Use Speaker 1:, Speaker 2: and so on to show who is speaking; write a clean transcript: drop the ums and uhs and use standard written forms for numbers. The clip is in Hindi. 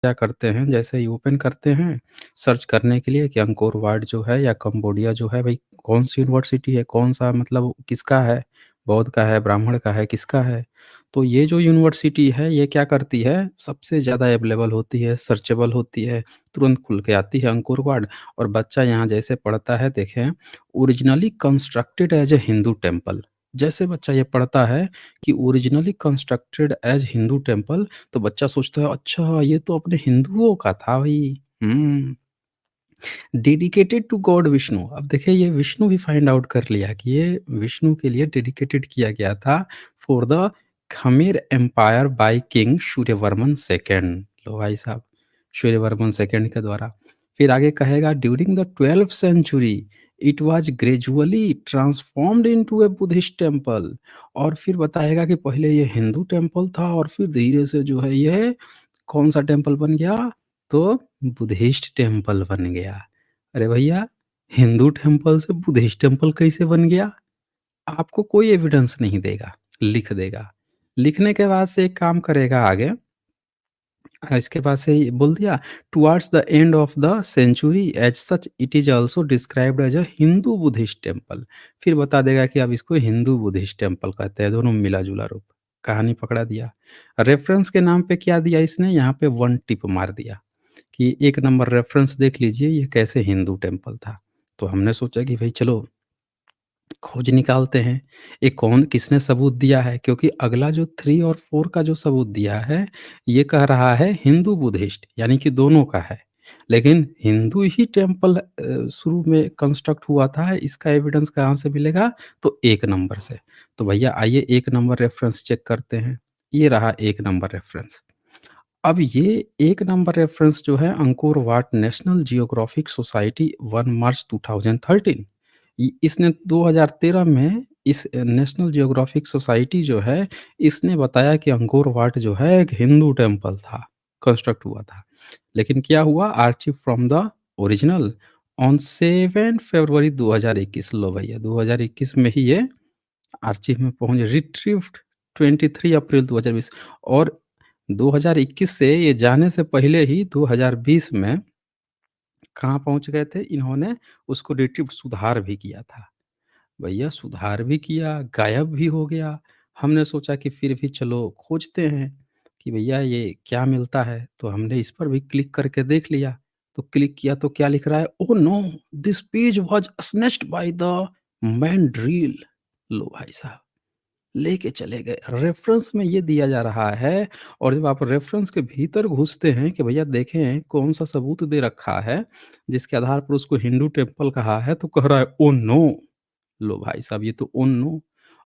Speaker 1: क्या करते हैं, जैसे ही ओपन करते हैं, सर्च करने के लिए कि अंकोर वाट जो है या कंबोडिया जो है भई कौन-सी यूनिवर्सिटी है, कौन-सा मतलब किसका है, बौद्ध का है, ब्राह्मण का है, किसका है? तो ये जो यूनिवर्सिटी है, ये क्या करती है, सबसे ज़्यादा अवेलेबल होती है, सर्चेबल होती है, तुरंत खुल के आती है अंकोर वाट और बच्चा यहाँ जैसे पढ़ता है देखें, originally constructed as a Hindu temple. जैसे बच्चा ये पढ़ता है कि originally constructed as Hindu temple तो बच्चा सोचता है अच्छा ये तो अपने हिंदुओं का था भई। Dedicated to god Vishnu. अब देखिए ये विष्णु भी फाइंड आउट कर लिया कि ये विष्णु के लिए डेडिकेटेड किया गया था for the Khmer empire by king Suryavarman second. लो भाई साहब, सूर्यवर्मन सेकंड के द्वारा। फिर आगे कहेगा during the 12th century it was gradually transformed into a Buddhist temple. और फिर बताएगा कि पहले ये हिंदू टेंपल था और फिर धीरे से जो है ये कौन-सा टेंपल बन गया? तो बुद्धिस्ट टेंपल बन गया। अरे भैया! हिंदू टेंपल से बुद्धिस्ट टेंपल कैसे बन गया? आपको कोई एविडेंस नहीं देगा, लिख देगा। लिखने के बाद से एक काम करेगा आगे इसके बाद से ये बोल दिया towards the end of the century as such it is also described as a Hindu Buddhist temple. फिर बता देगा कि अब इसको हिंदू बुद्धिस्ट टेंपल कहते हैं, दोनों मिला-जुला रूप। कहानी पकड़ा दिया। रेफ़रेंस के नाम पे क्या दिया इसने यहाँ पे 1 टिप मार दिया। कि 1 नंबर रेफ़रेंस देख लीजिए ये कैसे हिंदू टेंपल था। तो हमने सोचा कि भई चलो खोज निकालते हैं, ये कौन किसने सबूत दिया है? क्योंकि अगला जो 3 और 4 का जो सबूत दिया है, ये कह रहा है हिंदू बुद्धिस्ट यानी कि दोनों का है। लेकिन हिंदू ही टेंपल शुरू में कंस्ट्रक्ट हुआ था, इसका एविडेंस कहाँ से मिलेगा? तो 1 नंबर से। तो भैया आइए 1 नंबर रेफ़रेंस चेक करते हैं। ये रहा 1 नंबर रेफ़रेंस। अब ये 1 नंबर रेफ़रेंस जो है Angkor Wat national geographic society 1 मार्च 2013 इसने 2013 में इस नेशनल जियोग्राफिक सोसाइटी जो है, इसने बताया कि अंकोर वाट जो है एक हिंदू टेंपल था, कंस्ट्रक्ट हुआ था। लेकिन क्या हुआ archive from the original on 7 फरवरी 2021 लो भैया 2021 में ही ये आर्चिव में पहुँच रिट्रीव्ड 23 अप्रैल 2020 और 2021 से ये जाने से पहले ही 2020 में कहाँ पहुँच गए थे? इन्होंने उसको रिट्रीव सुधार भी किया था। भैया सुधार भी किया, गायब भी हो गया। हमने सोचा कि फिर भी चलो खोजते हैं कि भैया ये क्या मिलता है? तो हमने इस पर भी क्लिक करके देख लिया। तो क्लिक किया तो क्या लिख रहा है? Oh no! This page was snatched by the mandrill. लो भाई साहब। लेके चले गए। रेफ़रेंस में ये दिया जा रहा है और जब आप रेफ़रेंस के भीतर घुसते हैं कि भैया देखें कौन-सा सबूत दे रखा है, जिसके आधार पर उसको हिंदू टेंपल कहा है, तो कह रहा है ओह नो! लो भाई साहब ये तो ओह नो!